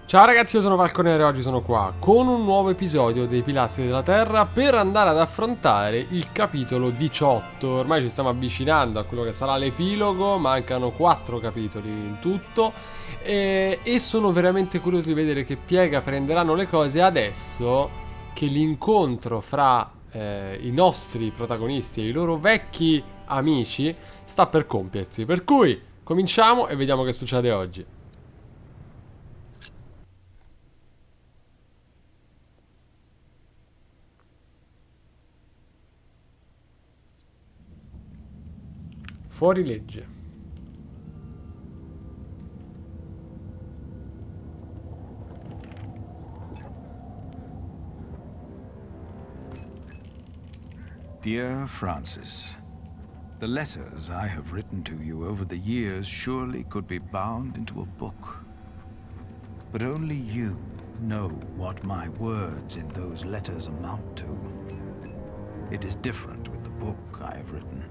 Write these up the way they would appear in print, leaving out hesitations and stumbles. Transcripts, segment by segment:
Ciao ragazzi, io sono Falconero e oggi sono qua con un nuovo episodio dei Pilastri della Terra per andare ad affrontare il capitolo 18. Ormai ci stiamo avvicinando a quello che sarà l'epilogo, mancano 4 capitoli in tutto e sono veramente curioso di vedere che piega prenderanno le cose adesso che l'incontro fra i nostri protagonisti e i loro vecchi amici sta per compiersi. Per cui cominciamo e vediamo che succede oggi. Fuori legge. Dear Francis, the letters I have written to you over the years surely could be bound into a book. But only you know what my words in those letters amount to. It is different with the book I have written.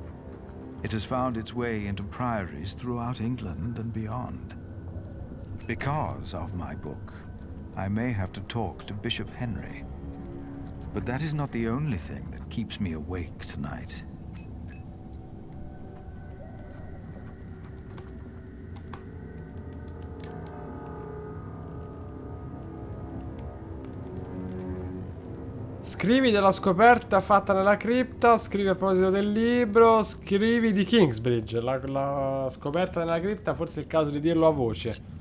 It has found its way into priories throughout England and beyond. Because of my book, I may have to talk to Bishop Henry. But that is not the only thing that keeps me awake tonight. Scrivi della scoperta fatta nella cripta, scrivi a proposito del libro, scrivi di Kingsbridge, la scoperta nella cripta, forse è il caso di dirlo a voce.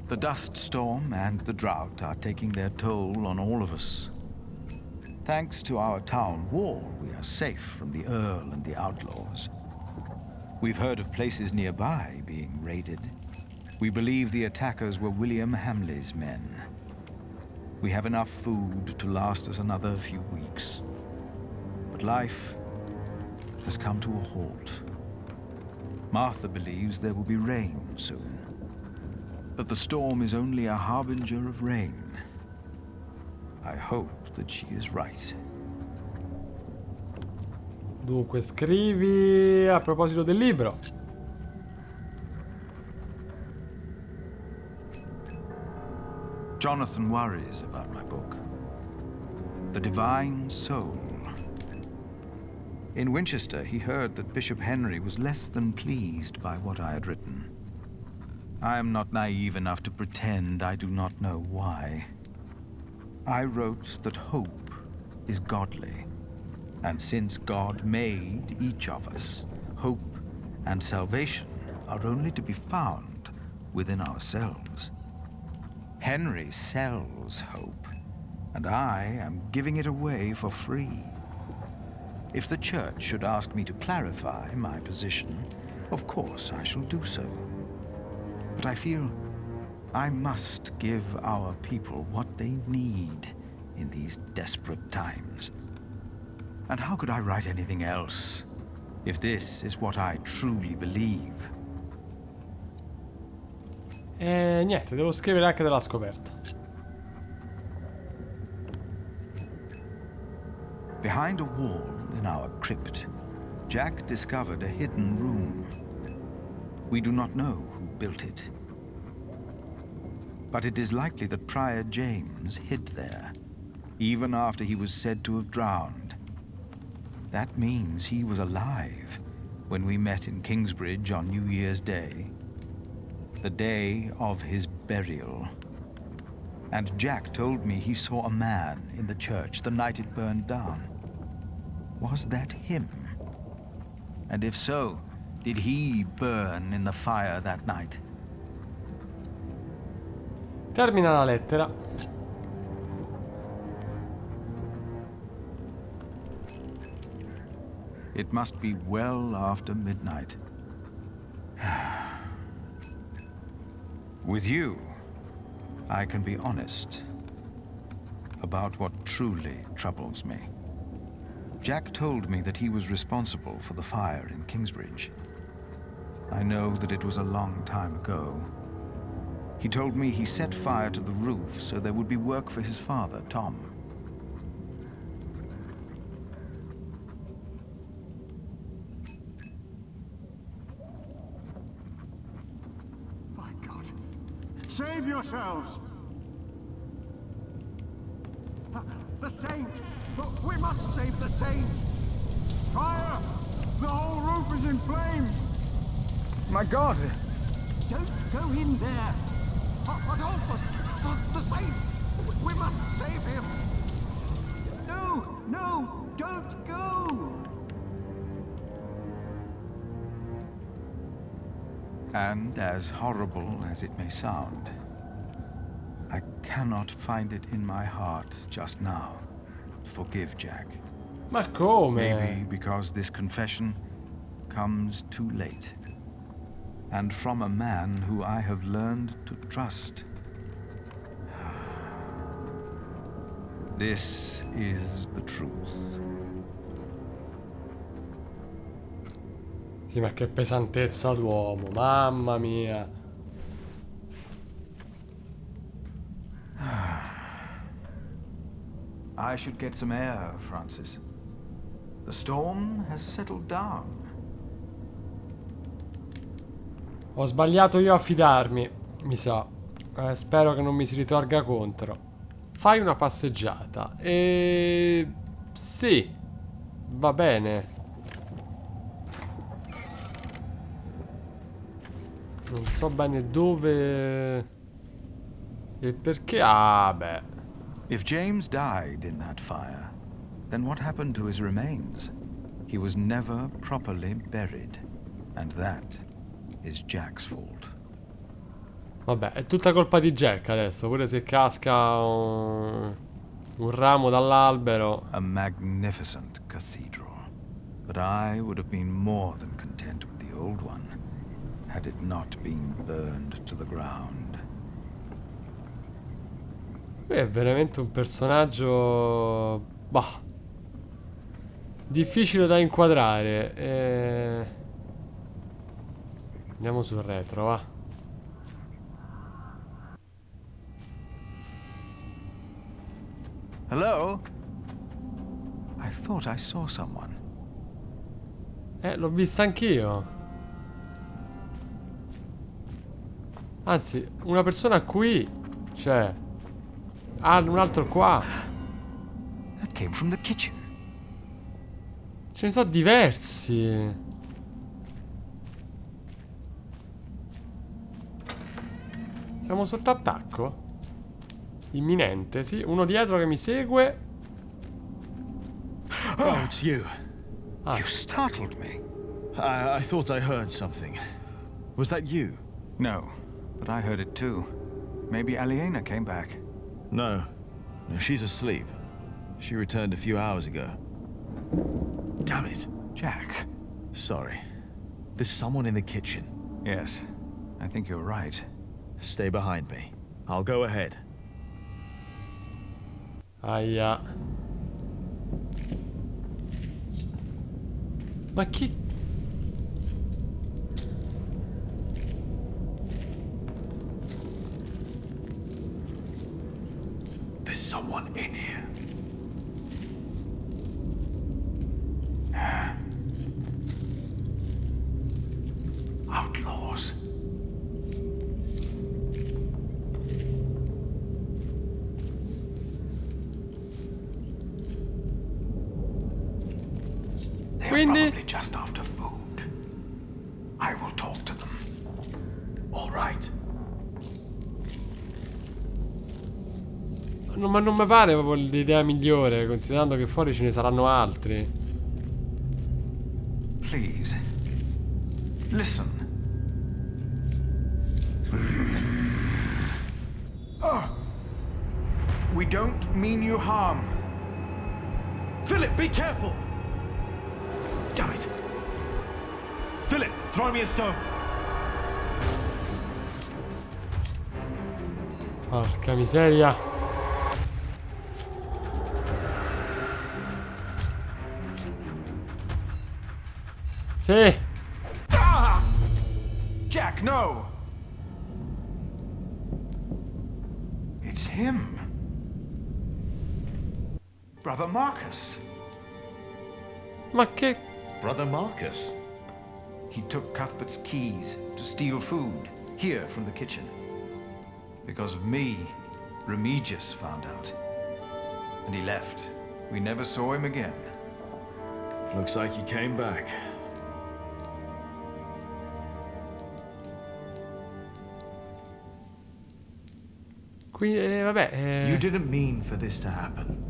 The dust storm and the drought are taking their toll on all of us. Thanks to our town wall, we are safe from the Earl and the outlaws. We've heard of places nearby being raided. We believe the attackers were William Hamley's men. We have enough food to last us another few weeks. But life has come to a halt. Martha believes there will be rain soon. But the storm is only a harbinger of rain. I hope that she is right. Dunque, scrivi a proposito del libro. Jonathan worries about my book. The Divine Soul. In Winchester, he heard that Bishop Henry was less than pleased by what I had written. I am not naive enough to pretend I do not know why. I wrote that hope is godly, and since God made each of us, hope and salvation are only to be found within ourselves. Henry sells hope, and I am giving it away for free. If the church should ask me to clarify my position, of course I shall do so. But I feel I must give our people what they need in these desperate times. And how could I write anything else if this is what I truly believe? E niente, devo scrivere anche della scoperta. Behind a wall in our crypt, Jack discovered a hidden room. We do not know who built it. But it is likely that Prior James hid there, even after he was said to have drowned. That means he was alive when we met in Kingsbridge on New Year's Day, the day of his burial. And Jack told me he saw a man in the church the night it burned down. Was that him? And if so, did he burn in the fire that night? Termina la lettera. It must be well after midnight. With you, I can be honest about what truly troubles me. Jack told me that he was responsible for the fire in Kingsbridge. I know that it was a long time ago. He told me he set fire to the roof so there would be work for his father, Tom. Save yourselves! The saint! We must save the saint! Fire! The whole roof is in flames! My God! Don't go in there! Adolphus! The saint! We must save him! No! No! Don't go! And as horrible as it may sound, I cannot find it in my heart just now to forgive Jack. Ma come? Maybe because this confession comes too late. And from a man who I have learned to trust. This is the truth. Sì, ma che pesantezza d'uomo, mamma mia. I should get some air, Francis. The storm has settled down. Ho sbagliato io a fidarmi, mi sa. Spero che non mi si ritorga contro. Fai una passeggiata. Sì, va bene. Non so bene dove e perché. Ah, beh. If James died in that fire, then what happened to his remains? He was never properly buried, and that is Jack's fault. Vabbè, è tutta colpa di Jack adesso, pure se casca un ramo dall'albero. A magnificent cathedral, but I would have been more than content with the old one, had it not been burned to the ground. Lui è veramente un personaggio... Bah. Difficile da inquadrare. Andiamo sul retro, va. Hello? I thought I saw someone. L'ho vista anch'io. Anzi, una persona qui c'è. Ah, un altro qua. That came from the kitchen. Ce ne sono diversi. Siamo sotto attacco? Imminente, sì. Uno dietro che mi segue. Oh, it's you. You startled me. I thought I heard something. Was that you? No, but I heard it too. Maybe Aliena came back. No. No, she's asleep. She returned a few hours ago. Damn it. Jack. Sorry. There's someone in the kitchen. Yes, I think you're right. Stay behind me. I'll go ahead. Aia. Ma chi... There's someone in here. Outlaws. They're Quindi? probably just after food. I will talk to them. All right. Ma non mi pare proprio l'idea migliore, considerando che fuori ce ne saranno altri. Please. Listen. Oh. We don't mean you harm. Philip, be careful! Damn it! Philip, throw me a stone! Porca miseria. Sì. Ah! Jack, no! It's him. Brother Marcus. Ma che... Brother Marcus? He took Cuthbert's keys to steal food here from the kitchen. Because of me, Remigius found out. And he left. We never saw him again. Looks like he came back. Quindi, vabbè. You didn't mean for this to happen.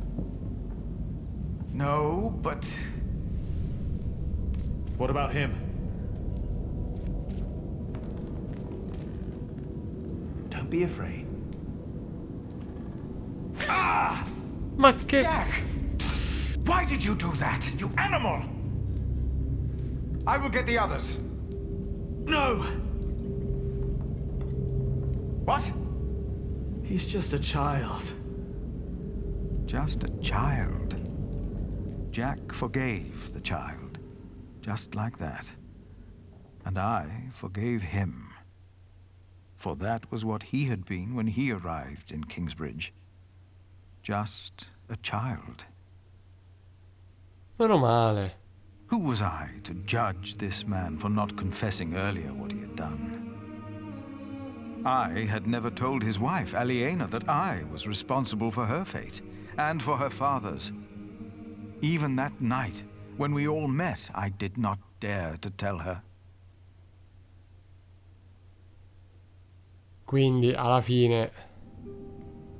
No, but What about him? Don't be afraid. Ma che... Jack! Why did you do that, you animal? I will get the others. No! What? He's just a child. Just a child. Jack forgave the child. Just like that. And I forgave him. For that was what he had been when he arrived in Kingsbridge. Just a child. Meno male. Who was I to judge this man for not confessing earlier what he had done? I had never told his wife, Aliena, that I was responsible for her fate, and for her father's. Even that night, when we all met, I did not dare to tell her. Quindi, alla fine...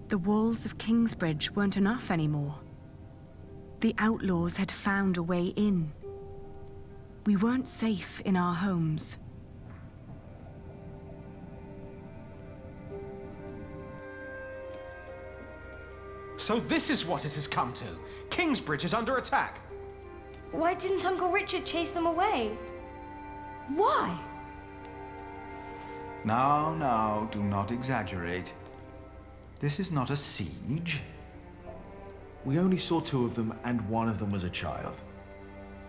The walls of Kingsbridge weren't enough anymore. The outlaws had found a way in. We weren't safe in our homes. So this is what it has come to. Kingsbridge is under attack. Why didn't Uncle Richard chase them away? Why? Now, do not exaggerate. This is not a siege. We only saw 2 of them, and one of them was a child.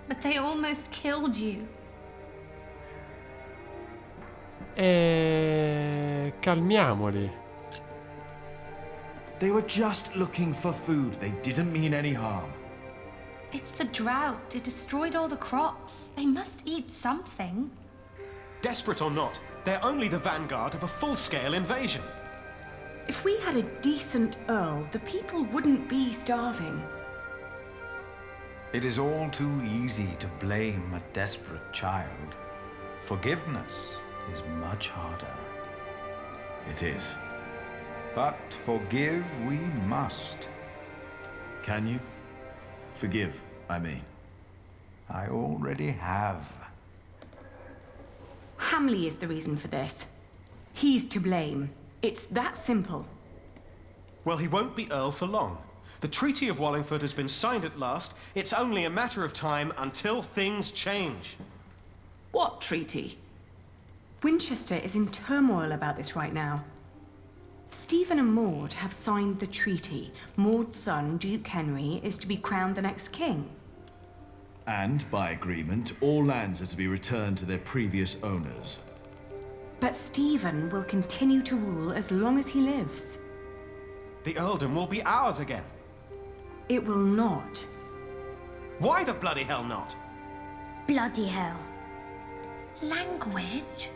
But they almost killed you. Calmiamoli. They were just looking for food. They didn't mean any harm. It's the drought. It destroyed all the crops. They must eat something. Desperate or not, they're only the vanguard of a full-scale invasion. If we had a decent Earl, the people wouldn't be starving. It is all too easy to blame a desperate child. Forgiveness is much harder. It is. But forgive we must. Can you? Forgive, I mean. I already have. Hamley is the reason for this. He's to blame. It's that simple. Well, he won't be Earl for long. The Treaty of Wallingford has been signed at last. It's only a matter of time until things change. What treaty? Winchester is in turmoil about this right now. Stephen and Maud have signed the treaty. Maud's son, Duke Henry, is to be crowned the next king. And, by agreement, all lands are to be returned to their previous owners. But Stephen will continue to rule as long as he lives. The earldom will be ours again. It will not. Why the bloody hell not? Bloody hell. Language?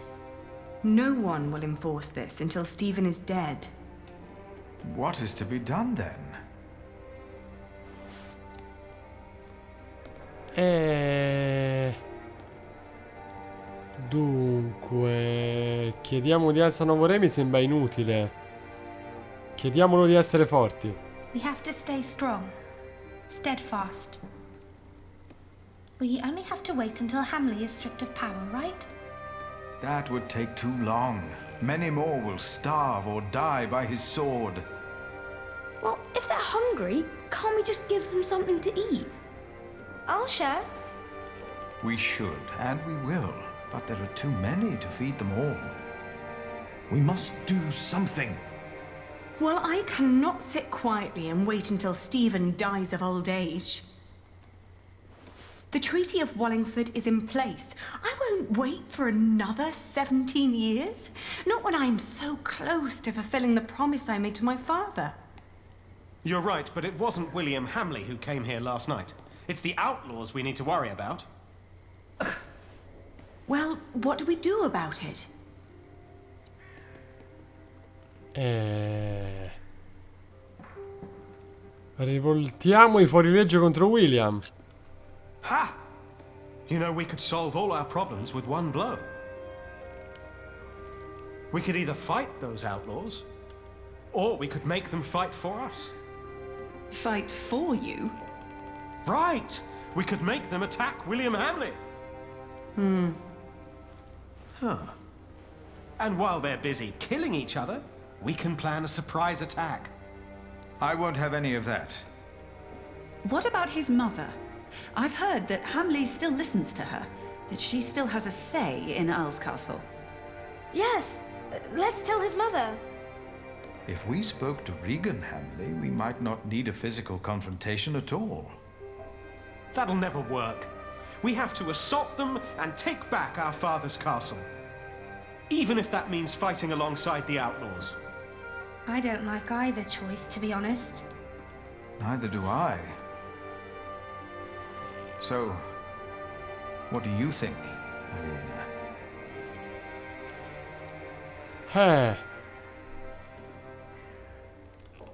No one will enforce this until Stephen is dead. What is to be done then? Dunque... Chiediamo udienza a nuovo re mi sembra inutile. Chiediamolo di essere forti. We have to stay strong. Steadfast. We only have to wait until Hamley is stripped of power, right? That would take too long. Many more will starve or die by his sword. Well, if they're hungry, can't we just give them something to eat? I'll share. We should, and we will. But there are too many to feed them all. We must do something. Well, I cannot sit quietly and wait until Stephen dies of old age. The Treaty of Wallingford is in place. I won't wait for another 17 years. Not when I'm so close to fulfilling the promise I made to my father. You're right, but it wasn't William Hamley who came here last night. It's the outlaws we need to worry about. Well, what do we do about it? Rivoltiamo i fuorilegge contro William. Ha! You know, we could solve all our problems with one blow. We could either fight those outlaws, or we could make them fight for us. Fight for you? Right! We could make them attack William Hamley. And while they're busy killing each other, we can plan a surprise attack. I won't have any of that. What about his mother? I've heard that Hamley still listens to her, that she still has a say in Earl's Castle. Yes, let's tell his mother. If we spoke to Regan Hamley, we might not need a physical confrontation at all. That'll never work. We have to assault them and take back our father's castle. Even if that means fighting alongside the outlaws. I don't like either choice, to be honest. Neither do I. So, what do you think, Elena?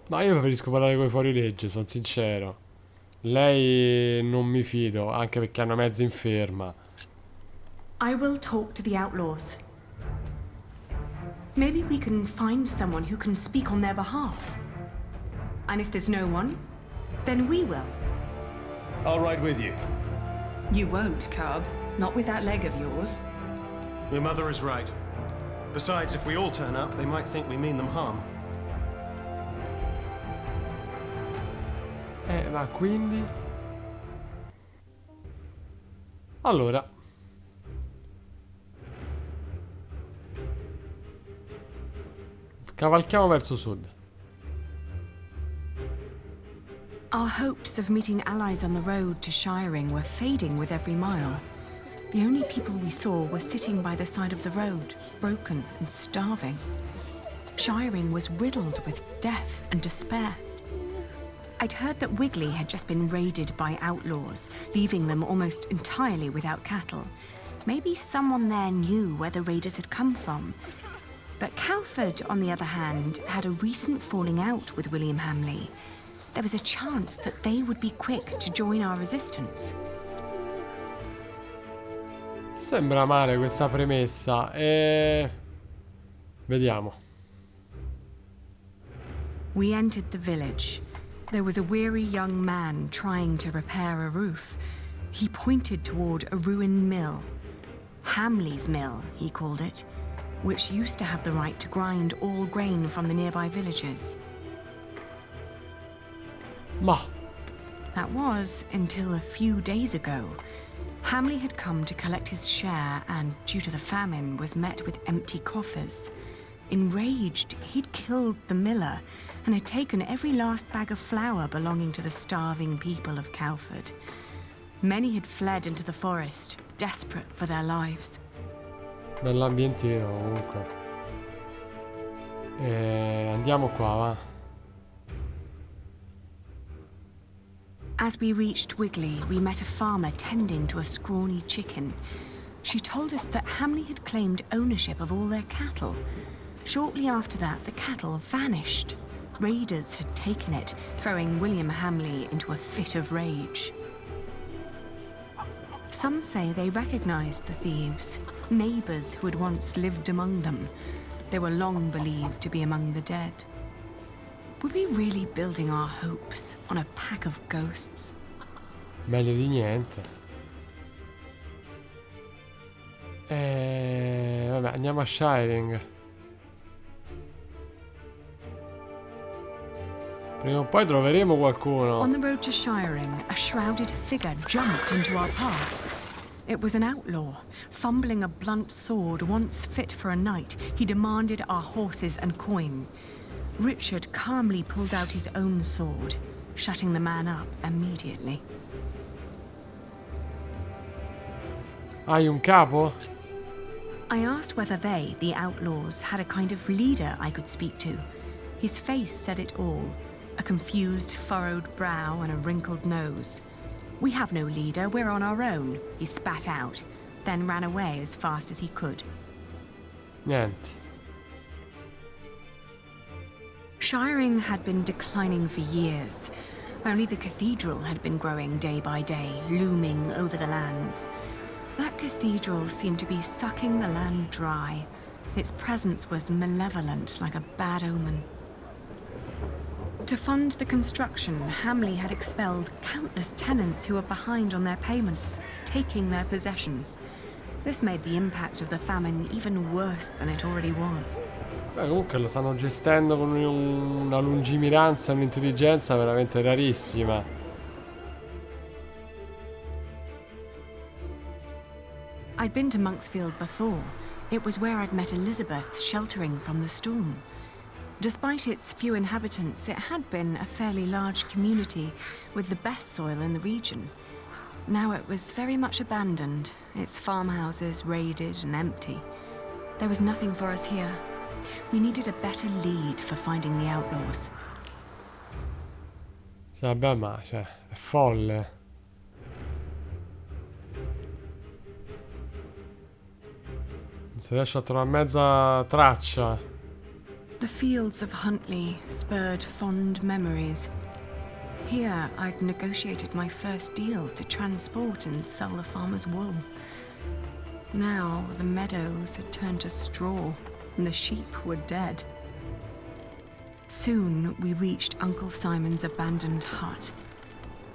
Ma io preferisco parlare con i fuorilegge, sono sincero. Lei non mi fido, anche perché è una mezza inferma. I will talk to the outlaws. Maybe we can find someone who can speak on their behalf. And if there's no one, then we will. I'll ride with you. You won't, Cub. Not with that leg of yours. Your mother is right. Besides, if we all turn up, they might think we mean them harm. Ma quindi? Allora. Cavalchiamo verso sud. Our hopes of meeting allies on the road to Shiring were fading with every mile. The only people we saw were sitting by the side of the road, broken and starving. Shiring was riddled with death and despair. I'd heard that Wigley had just been raided by outlaws, leaving them almost entirely without cattle. Maybe someone there knew where the raiders had come from. But Cowford, on the other hand, had a recent falling out with William Hamley. There was a chance that they would be quick to join our resistance. Sembra male questa premessa. Vediamo. We entered the village. There was a weary young man trying to repair a roof. He pointed toward a ruined mill. Hamley's Mill, he called it, which used to have the right to grind all grain from the nearby villages. Ma. That was until a few days ago. Hamley had come to collect his share and, due to the famine, was met with empty coffers. Enraged, he'd killed the miller and had taken every last bag of flour belonging to the starving people of Cowford. Many had fled into the forest, desperate for their lives. Bell'ambientino comunque. Andiamo qua, va. As we reached Wigley, we met a farmer tending to a scrawny chicken. She told us that Hamley had claimed ownership of all their cattle. Shortly after that, the cattle vanished. Raiders had taken it, throwing William Hamley into a fit of rage. Some say they recognized the thieves, neighbors who had once lived among them. They were long believed to be among the dead. Were we really building our hopes on a pack of ghosts? Meglio di niente. Vabbè, andiamo a Shiring. Prima o poi troveremo qualcuno. On the road to Shiring, a shrouded figure jumped into our path. It was an outlaw. Fumbling a blunt sword once fit for a knight, he demanded our horses and coin. Richard calmly pulled out his own sword, shutting the man up immediately. Hai un capo? I asked whether they, the outlaws, had a kind of leader I could speak to. His face said it all. A confused, furrowed brow and a wrinkled nose. We have no leader, we're on our own, he spat out, then ran away as fast as he could. Niente. Shiring had been declining for years. Only the cathedral had been growing day by day, looming over the lands. That cathedral seemed to be sucking the land dry. Its presence was malevolent, like a bad omen. To fund the construction, Hamley had expelled countless tenants who were behind on their payments, taking their possessions. This made the impact of the famine even worse than it already was. Beh, comunque lo stanno gestendo con una lungimiranza e un'intelligenza veramente rarissima. I'd been to Monksfield before. It was where I'd met Elizabeth, sheltering from the storm. Despite its few inhabitants, it had been a fairly large community with the best soil in the region. Now it was very much abandoned, its farmhouses raided and empty. There was nothing for us here. We needed a better lead for finding the outlaws. Sì, vabbè, ma cioè, è folle. Non si riesce a trovare mezza traccia. The fields of Huntley spurred fond memories. Here, I'd negotiated my first deal to transport and sell the farmer's wool. Now, the meadows had turned to straw, and the sheep were dead. Soon, we reached Uncle Simon's abandoned hut.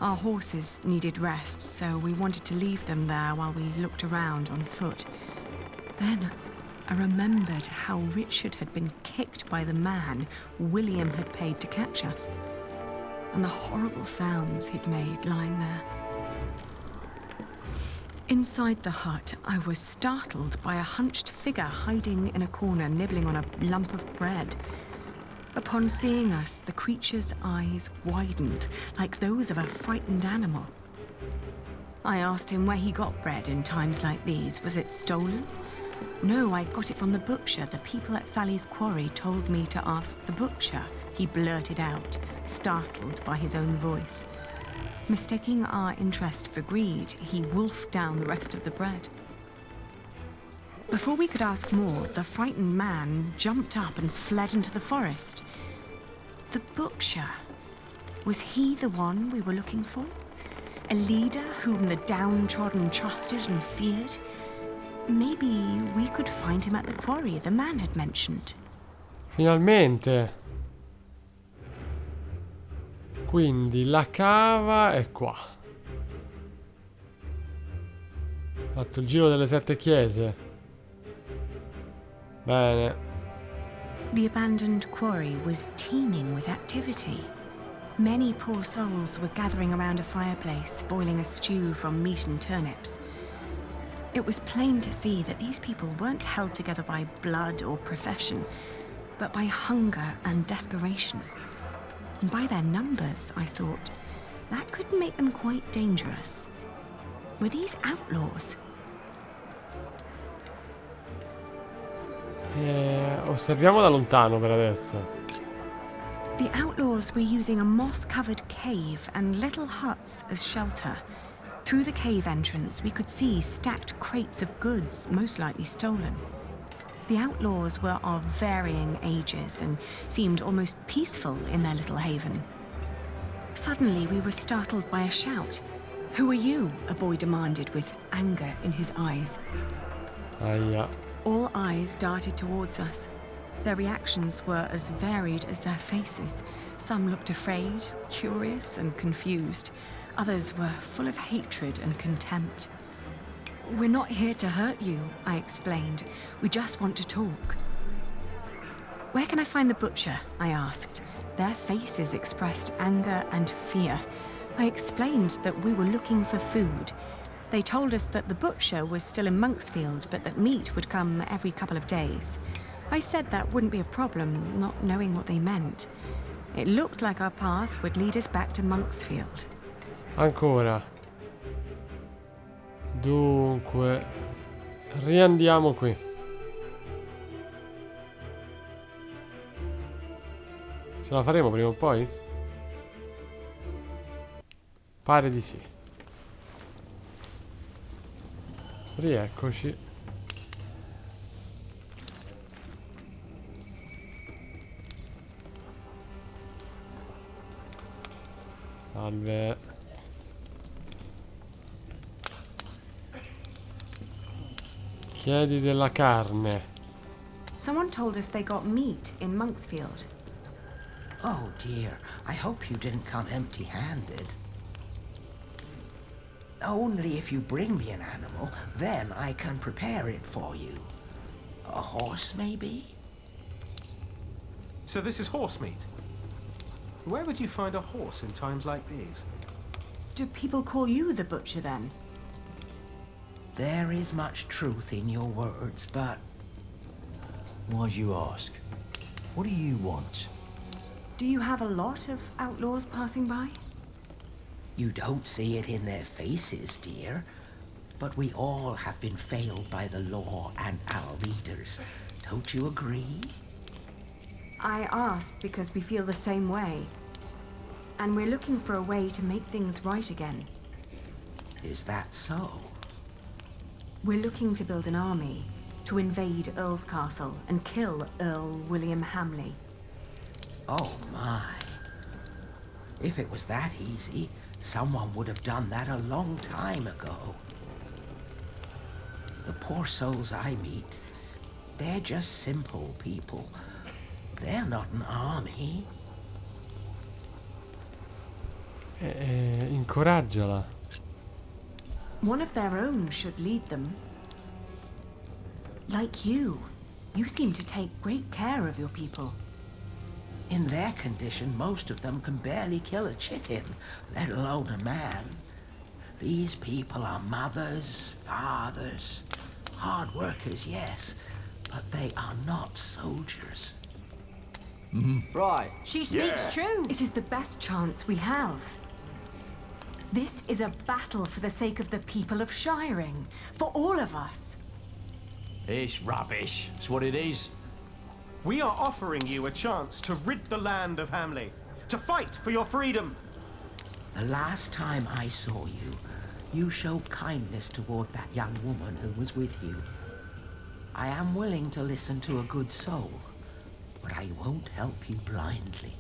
Our horses needed rest, so we wanted to leave them there while we looked around on foot. Then, I remembered how Richard had been kicked by the man William had paid to catch us, and the horrible sounds he'd made lying there. Inside the hut, I was startled by a hunched figure hiding in a corner, nibbling on a lump of bread. Upon seeing us, the creature's eyes widened, like those of a frightened animal. I asked him where he got bread in times like these. Was it stolen? No, I got it from the butcher. The people at Sally's quarry told me to ask the butcher, he blurted out, startled by his own voice. Mistaking our interest for greed, he wolfed down the rest of the bread. Before we could ask more, the frightened man jumped up and fled into the forest. The butcher. Was he the one we were looking for? A leader whom the downtrodden trusted and feared? Maybe we could find him at the quarry the man had mentioned. Finalmente. Quindi la cava è qua. Ho fatto il giro delle 7 chiese. Bene. The abandoned quarry was teeming with activity. Many poor souls were gathering around a fireplace, boiling a stew from meat and turnips. It was plain to see that these people weren't held together by blood or profession, but by hunger and desperation. And by their numbers, I thought, that could make them quite dangerous. Were these outlaws? Osserviamo da lontano per adesso. The outlaws were using a moss-covered cave and little huts as shelter. Through the cave entrance, we could see stacked crates of goods, most likely stolen. The outlaws were of varying ages and seemed almost peaceful in their little haven. Suddenly, we were startled by a shout. "Who are you?" a boy demanded with anger in his eyes. Aia. All eyes darted towards us. Their reactions were as varied as their faces. Some looked afraid, curious, and confused. Others were full of hatred and contempt. "We're not here to hurt you," I explained. "We just want to talk." "Where can I find the butcher?" I asked. Their faces expressed anger and fear. I explained that we were looking for food. They told us that the butcher was still in Monksfield, but that meat would come every couple of days. I said that wouldn't be a problem, not knowing what they meant. It looked like our path would lead us back to Monksfield. Ancora. Dunque, riandiamo qui. Ce la faremo prima o poi? Pare di sì. Rieccoci. Salve. Chiedi della carne. Someone told us they got meat in Monksfield. Oh dear, I hope you didn't come empty-handed. Only if you bring me an animal, then I can prepare it for you. A horse, maybe? So this is horse meat. Where would you find a horse in times like these? Do people call you the butcher then? There is much truth in your words, but Why'd you ask? What do you want? Do you have a lot of outlaws passing by? you don't see it in their faces, dear. But we all have been failed by the law and our leaders. Don't you agree? I asked because we feel the same way. And we're looking for a way to make things right again. Is that so? We're looking to build an army to invade Earl's Castle and kill Earl William Hamley. Oh my. If it was that easy, someone would have done that a long time ago. The poor souls I meet, they're just simple people. They're not an army. Incoraggiala. One of their own should lead them. Like you. You seem to take great care of your people. In their condition, most of them can barely kill a chicken, let alone a man. These people are mothers, fathers, hard workers, yes, but they are not soldiers. Right. She speaks true. It is the best chance we have. This is a battle for the sake of the people of Shiring, for all of us. It's rubbish. It's what it is. We are offering you a chance to rid the land of Hamley, to fight for your freedom. The last time I saw you, you showed kindness toward that young woman who was with you. I am willing to listen to a good soul, but I won't help you blindly.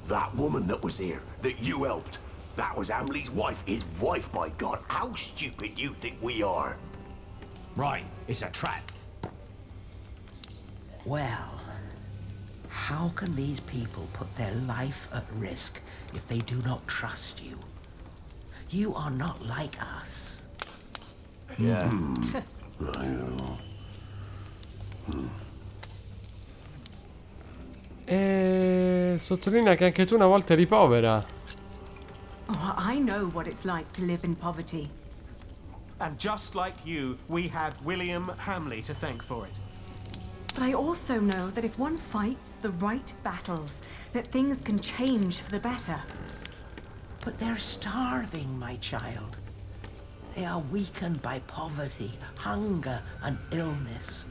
That woman that was here, that you helped, that was Hamley's wife. His wife, by God. How stupid do you think we are? Right. It's a trap. Well, how can these people put their life at risk if they do not trust you? You are not like us. Yeah. I know. E sottolinea che anche tu una volta eri povera. Oh, I know what it's like to live in poverty. And just like you, we had William Hamley to thank for it. But I also know that if one fights the right battles, that things can change for the better. But they're starving, my child. They are weakened by poverty, hunger, and illness.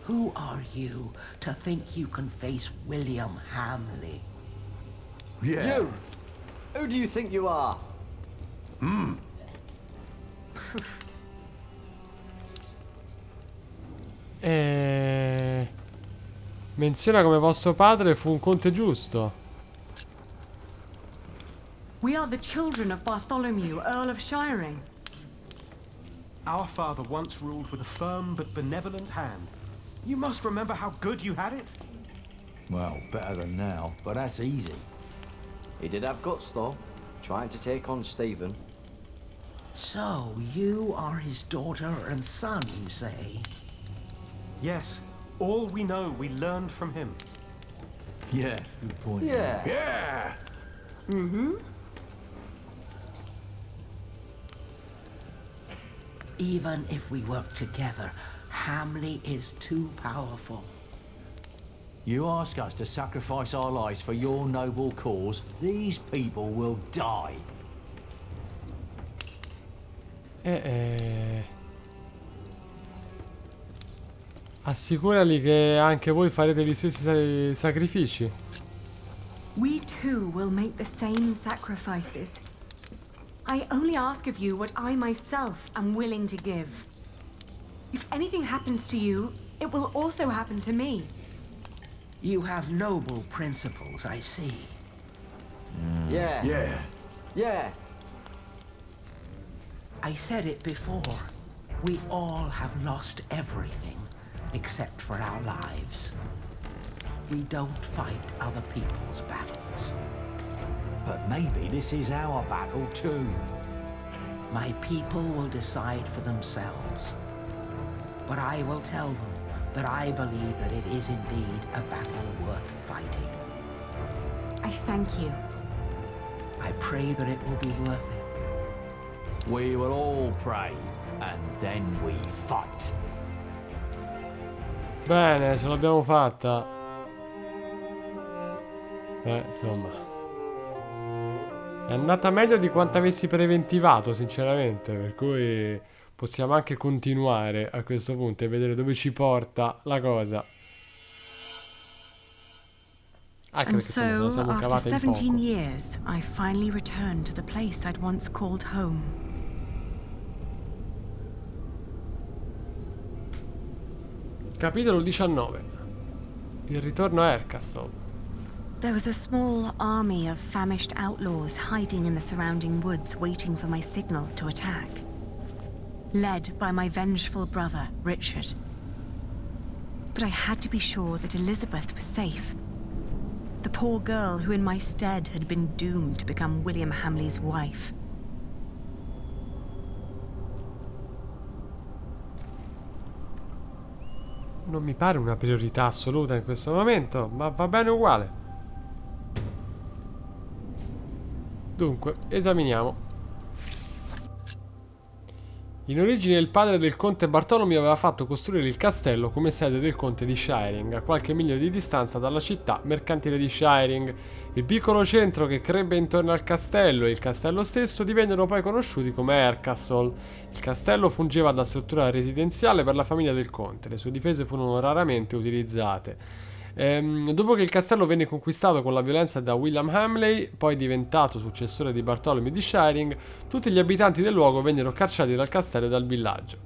Who are you to think you can face William Hamley? Yeah. You! Who do you think you are? Menziona come vostro padre fu un conte giusto. We are the children of Bartholomew, Earl of Shiring. Our father once ruled with a firm but benevolent hand. You must remember how good you had it. Well, better than now, but that's easy. He did have guts, though, trying to take on Stephen. So, you are his daughter and son, you say? Yes, all we know we learned from him. Yeah, good point. Yeah. Yeah. Even if we work together, Hamley is too powerful. You ask us to sacrifice our lives for your noble cause, these people will die. Assicurali che anche voi farete gli stessi sacrifici. We too will make the same sacrifices. I only ask of you what I myself am willing to give. If anything happens to you, it will also happen to me. You have noble principles, I see. Yeah. Yeah. I said it before. We all have lost everything except for our lives. We don't fight other people's battles. But maybe this is our battle too. My people will decide for themselves. But I will tell them that I believe that it is indeed a battle worth fighting. I thank you. I pray that it will be worth it. We will all pray, and then we fight. Bene, ce l'abbiamo fatta. Insomma, è andata meglio di quanto avessi preventivato, sinceramente, per cui possiamo anche continuare a questo punto e vedere dove ci porta la cosa. Anche And perché insomma, ce la so, siamo after cavata in 17 poco. years, I finally returned to the place I'd once called home. Capitolo 19. Il ritorno a Ercastle. There was a small army of famished outlaws hiding in the surrounding woods, waiting for my signal to attack. Led by my vengeful brother, Richard. But I had to be sure that Elizabeth was safe. The poor girl who in my stead had been doomed to become William Hamley's wife. Non mi pare una priorità assoluta in questo momento, ma va bene uguale. Dunque, esaminiamo. In origine il padre del conte Bartolomeo aveva fatto costruire il castello come sede del conte di Shiring, a qualche miglio di distanza dalla città mercantile di Shiring. Il piccolo centro che crebbe intorno al castello e il castello stesso divennero poi conosciuti come Ercastle. Il castello fungeva da struttura residenziale per la famiglia del conte, le sue difese furono raramente utilizzate. Dopo che il castello venne conquistato con la violenza da William Hamley, poi diventato successore di Bartolomeo di Shiring, tutti gli abitanti del luogo vennero cacciati dal castello e dal villaggio.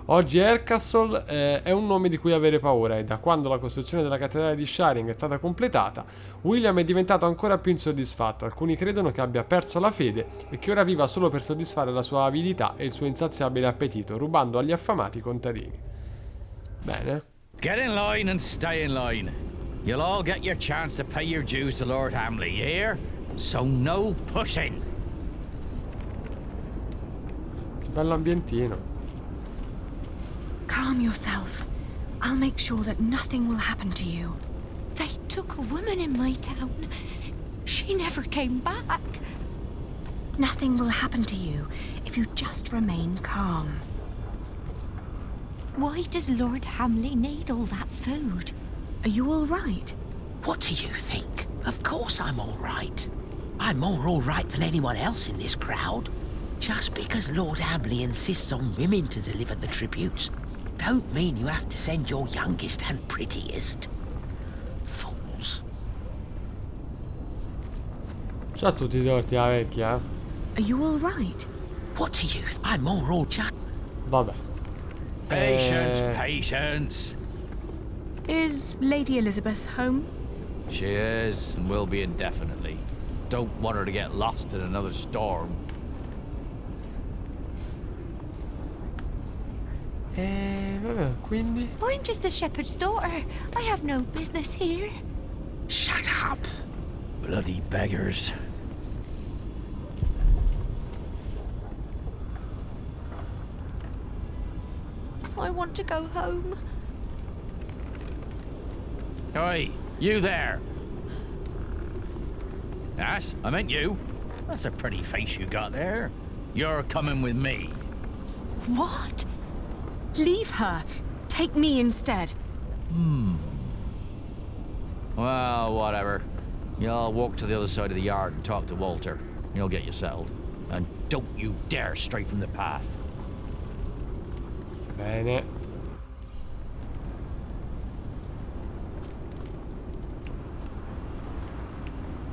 Oggi Ercastle è un nome di cui avere paura e da quando la costruzione della cattedrale di Shiring è stata completata, William è diventato ancora più insoddisfatto. Alcuni credono che abbia perso la fede e che ora viva solo per soddisfare la sua avidità e il suo insaziabile appetito, rubando agli affamati contadini. Bene. Get in line and stay in line. You'll all get your chance to pay your dues to Lord Hamley, you hear? So no pushing. Che bello ambientino. Calm yourself. I'll make sure that nothing will happen to you. They took a woman in my town. She never came back. Nothing will happen to you if you just remain calm. Why does Lord Hamley need all that food? Are you all right? What do you think? Of course I'm all right. I'm more all right than anyone else in this crowd. Just because Lord Hamley insists on women to deliver the tributes, don't mean you have to send your youngest and prettiest. Fools. C'ha tutti i torti la vecchia. Are you all right? What do you? I'm more all just. Vabbè. Patience, patience. Is Lady Elizabeth home? She is, and will be indefinitely. Don't want her to get lost in another storm. Vabbè, quindi? I'm just a shepherd's daughter. I have no business here. Shut up. Bloody beggars. I want to go home. Oi, you there. Yes, I meant you. That's a pretty face you got there. You're coming with me. What? Leave her. Take me instead. Well, whatever. You'll walk to the other side of the yard and talk to Walter. You'll get you settled. And don't you dare stray from the path. Bene.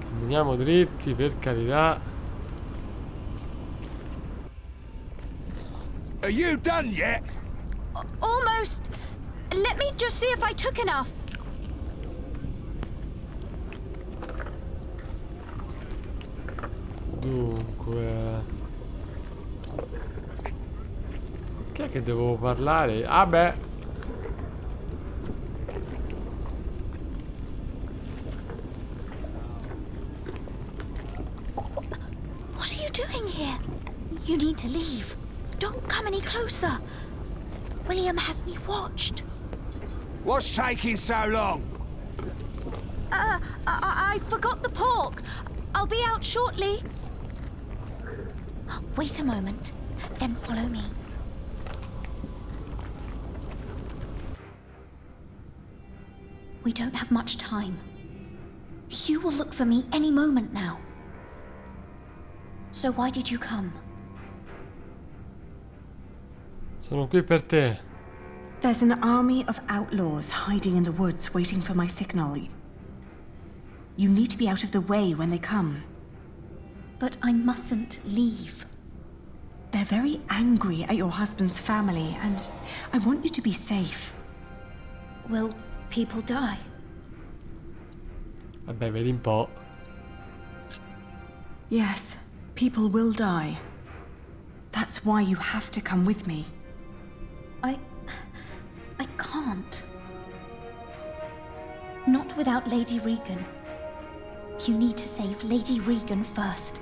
Camminiamo dritti, per carità. Are you done yet? Almost. Let me just see if I took enough. Dunque, chi è che devo parlare? Ah beh, What are you doing here? You need to leave. Don't come any closer. William has me watched. What's taking so long? I forgot the pork. I'll be out shortly. Wait a moment, then follow me. We don't have much time. Hugh will look for me any moment now. So why did you come? sono qui per te. There's an army of outlaws hiding in the woods waiting for my signal. You need to be out of the way when they come. But I mustn't leave. They're very angry at your husband's family, and I want you to be safe. Will people die? Vabbè, vedi un po'. Yes, people will die. That's why you have to come with me. I can't. Not without Lady Regan. You need to save Lady Regan first.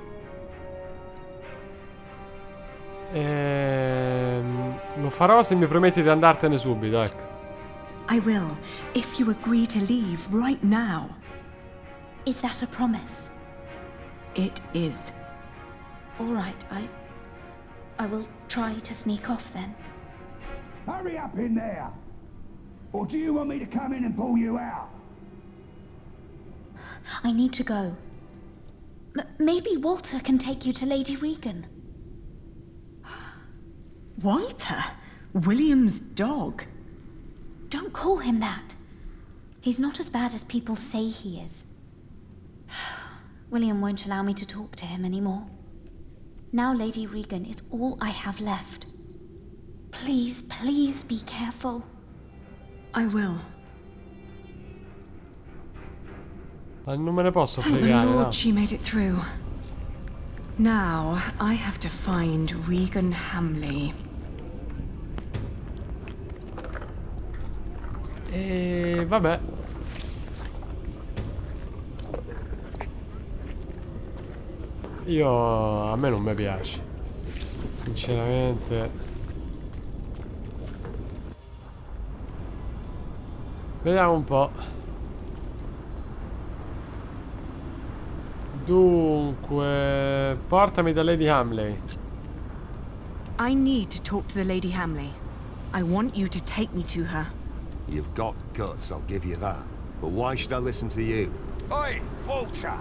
Lo farò se mi prometti di andartene subito, ecco. I will, if you agree to leave right now. Is that a promise? It is. All right, I will try to sneak off then. Hurry up in there! Or do you want me to come in and pull you out? I need to go. Maybe Walter can take you to Lady Regan. Walter? William's dog? Don't call him that. He's not as bad as people say he is. William won't allow me to talk to him anymore. Now Lady Regan is all I have left. Please, please be careful. I will. Ma non me ne posso Thank the fregare, Lord no? she made it through. Now, I have to find Regan Hamley. E vabbè. A me non mi piace. Sinceramente. Vediamo un po'. Dunque, portami da Lady Hamley. I need to talk to the Lady Hamley. I want you to take me to her. You've got guts, I'll give you that. But why should I listen to you? Oi, Walter!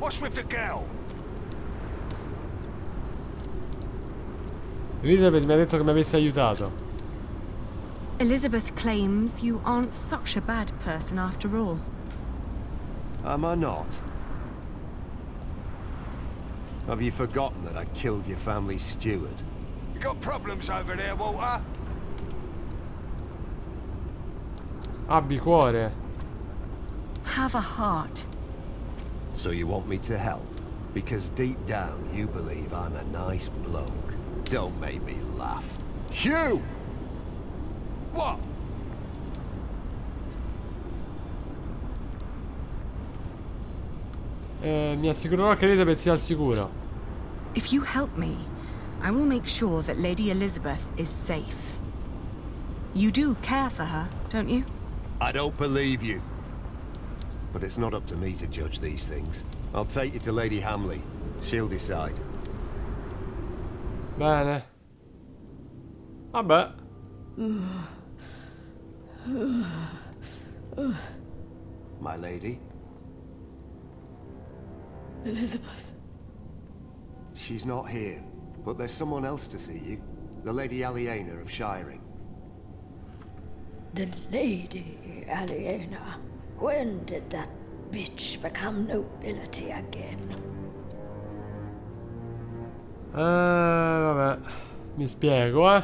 What's with the girl? Elizabeth mi ha detto che mi avesse aiutato. Elizabeth claims you aren't such a bad person after all. Am I not? Have you forgotten that I killed your family's steward? You got problems over there, Walter? Abbi cuore. Have a heart. So you want me to help? Because deep down you believe I'm a nice bloke. Don't make me laugh. Hugh! What? Mi assicurerò che Elizabeth sia al sicuro. If you help me, I will make sure that Lady Elizabeth is safe. You do care for her, don't you? I don't believe you. But it's not up to me to judge these things. I'll take you to Lady Hamley. She'll decide. Bene. Vabbè. My lady? Elizabeth. She's not here, but there's someone else to see you. The Lady Aliena of Shiring. The Lady Aliena. When did that bitch become nobility again? Vabbè. Mi spiego, eh.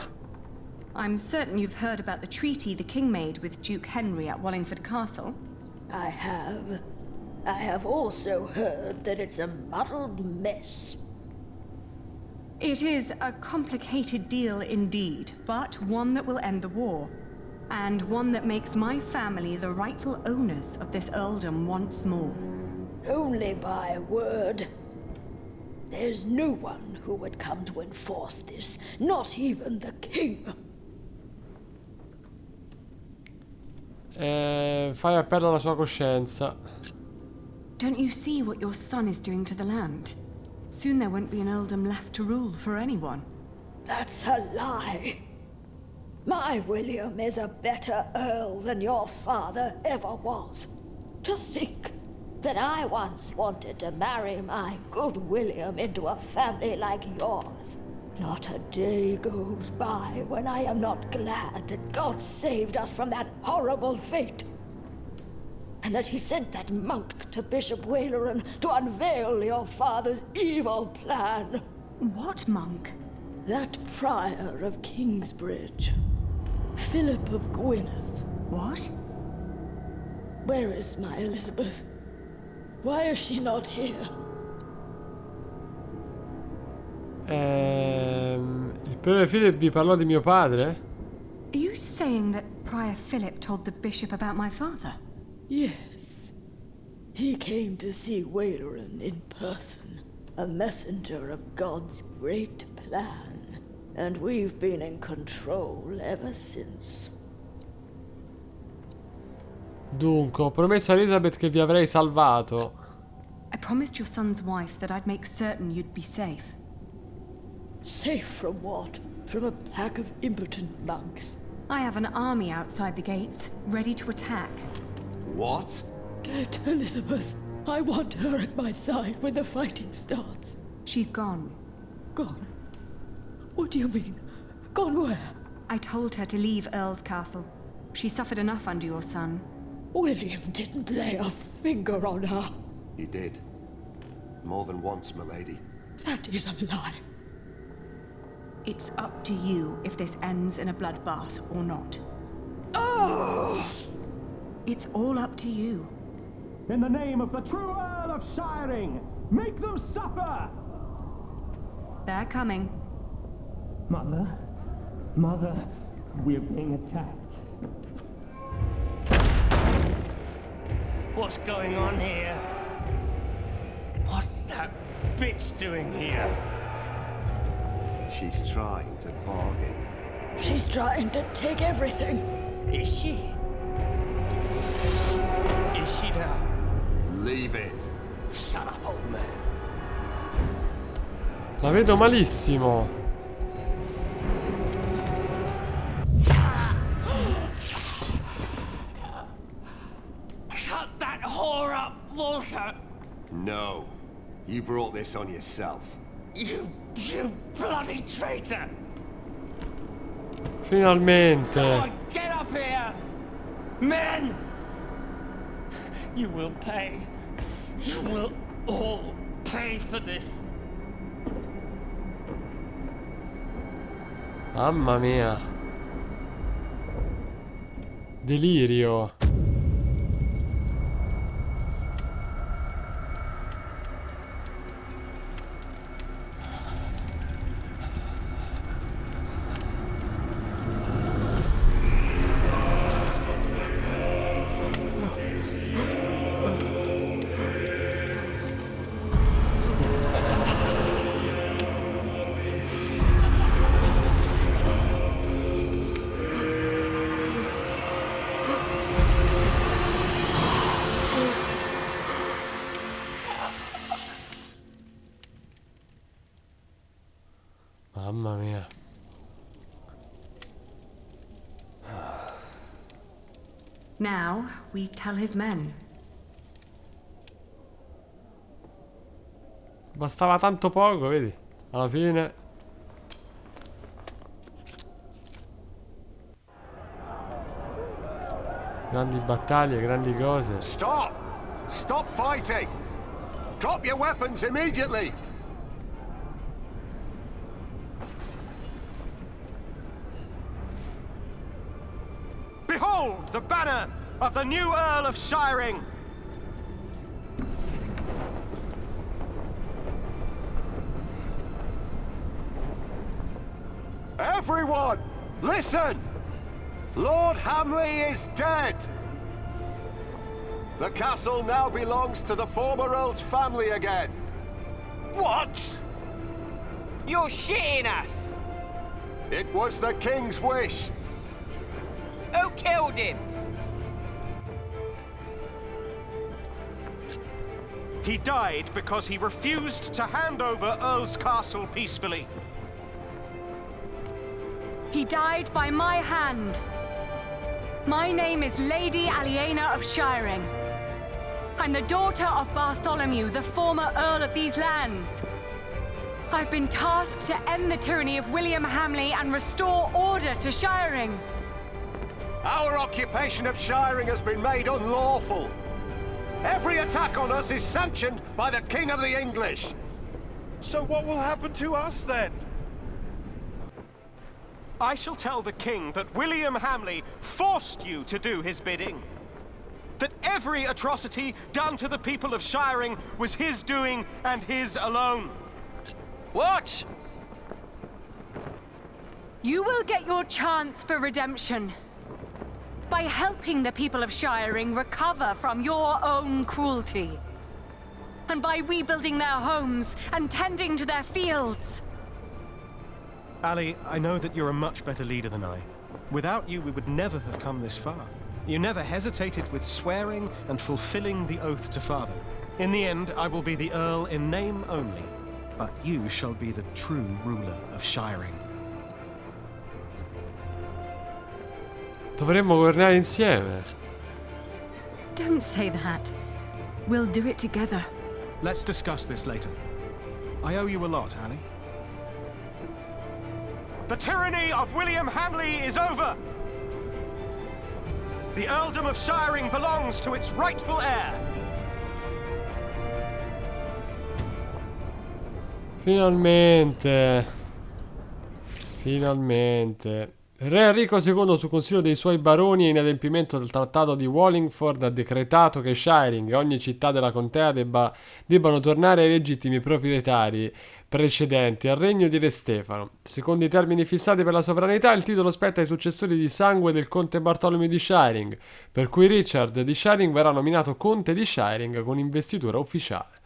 I'm certain you've heard about the treaty the king made with Duke Henry at Wallingford Castle. I have. I have also heard that it's a muddled mess. It is a complicated deal indeed, but one that will end the war. And one that makes my family the rightful owners of this earldom once more. Only by word. There's no one who would come to enforce this, not even the king. Fai appello alla sua coscienza. Don't you see what your son is doing to the land? Soon there won't be an earldom left to rule for anyone. That's a lie. My William is a better earl than your father ever was. To think that I once wanted to marry my good William into a family like yours. Not a day goes by when I am not glad that God saved us from that horrible fate. And that he sent that monk to Bishop Waleran to unveil your father's evil plan. What monk? That prior of Kingsbridge. Philip of Gwynedd. What? Where is my Elizabeth? Why is she not here? Il priore Philip vi parlò di mio padre? Are you saying that Prior Philip told the bishop about my father? Yes. He came to see Waleran in person, a messenger of God's great plan. And we've been in control ever since. Dunque, ho promesso a Elizabeth che vi avrei salvato. I promised your son's wife that I'd make certain you'd be safe. Safe from what? From a pack of impotent monks? I have an army outside the gates, ready to attack. What? Get Elizabeth. I want her at my side when the fighting starts. She's gone. Gone? What do you mean? Gone where? I told her to leave Earl's Castle. She suffered enough under your son. William didn't lay a finger on her. He did. More than once, milady. That is a lie. It's up to you if this ends in a bloodbath or not. Oh! It's all up to you. In the name of the true Earl of Shiring, make them suffer! They're coming. Mother? Mother, we're being attacked. What's going on here? What's that bitch doing here? She's trying to bargain. She's trying to take everything. Is she? Is she now? Leave it. Shut up, old man. La vedo malissimo. Cut that whore up, Walter! No. You brought this on yourself. You bloody traitor! Finalmente. Someone get up here! Men! You will pay. You will all pay for this. Mamma mia. Delirio. Mamma mia. Now, we tell his men. Bastava tanto poco, vedi? Alla fine. Grandi battaglie, grandi cose. Stop! Stop fighting! Drop your weapons immediately! Behold the banner of the new Earl of Shiring! Everyone, listen! Lord Hamley is dead! The castle now belongs to the former Earl's family again. What? You're shitting us! It was the King's wish. Who killed him? He died because he refused to hand over Earl's Castle peacefully. He died by my hand. My name is Lady Aliena of Shiring. I'm the daughter of Bartholomew, the former Earl of these lands. I've been tasked to end the tyranny of William Hamley and restore order to Shiring. Our occupation of Shiring has been made unlawful. Every attack on us is sanctioned by the King of the English. So what will happen to us then? I shall tell the king that William Hamley forced you to do his bidding. That every atrocity done to the people of Shiring was his doing and his alone. What? You will get your chance for redemption by helping the people of Shiring recover from your own cruelty. And by rebuilding their homes and tending to their fields. Ali, I know that you're a much better leader than I. Without you, we would never have come this far. You never hesitated with swearing and fulfilling the oath to father. In the end, I will be the Earl in name only, but you shall be the true ruler of Shiring. Dovremmo governare insieme. Don't say that. We'll do it together. Let's discuss this later. I owe you a lot, Ali. The tyranny of William Hamley is over! The Earldom of Shiring belongs to its rightful heir! Finalmente. Finalmente. Re Enrico II, su consiglio dei suoi baroni e in adempimento del trattato di Wallingford, ha decretato che Shiring e ogni città della contea debbano tornare ai legittimi proprietari precedenti al regno di Re Stefano. Secondo i termini fissati per la sovranità, il titolo spetta ai successori di sangue del conte Bartolomeo di Shiring, per cui Richard di Shiring verrà nominato conte di Shiring con investitura ufficiale.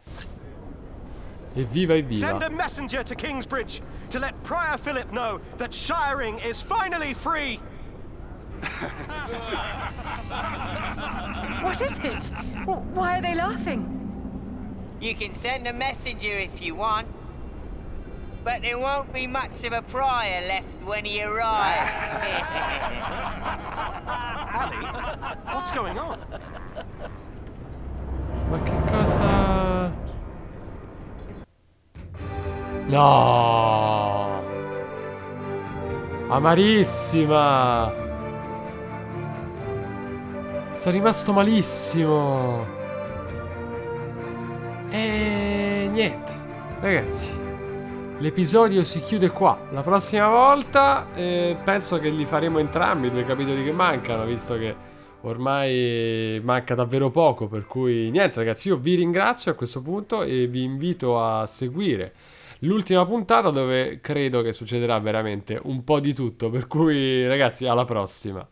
Evviva, evviva. Send a messenger to Kingsbridge to let Prior Philip know that Shiring is finally free. What is it? Why are they laughing? You can send a messenger if you want. But there won't be much of a prior left when he arrives. Ali, what's going on? Ma che cosa... No! Amarissima! Sono rimasto malissimo! E niente, ragazzi. L'episodio si chiude qua. La prossima volta penso che li faremo entrambi i 2 capitoli che mancano, visto che ormai manca davvero poco. Per cui niente, ragazzi, io vi ringrazio a questo punto e vi invito a seguire l'ultima puntata, dove credo che succederà veramente un po' di tutto. Per cui, ragazzi, alla prossima.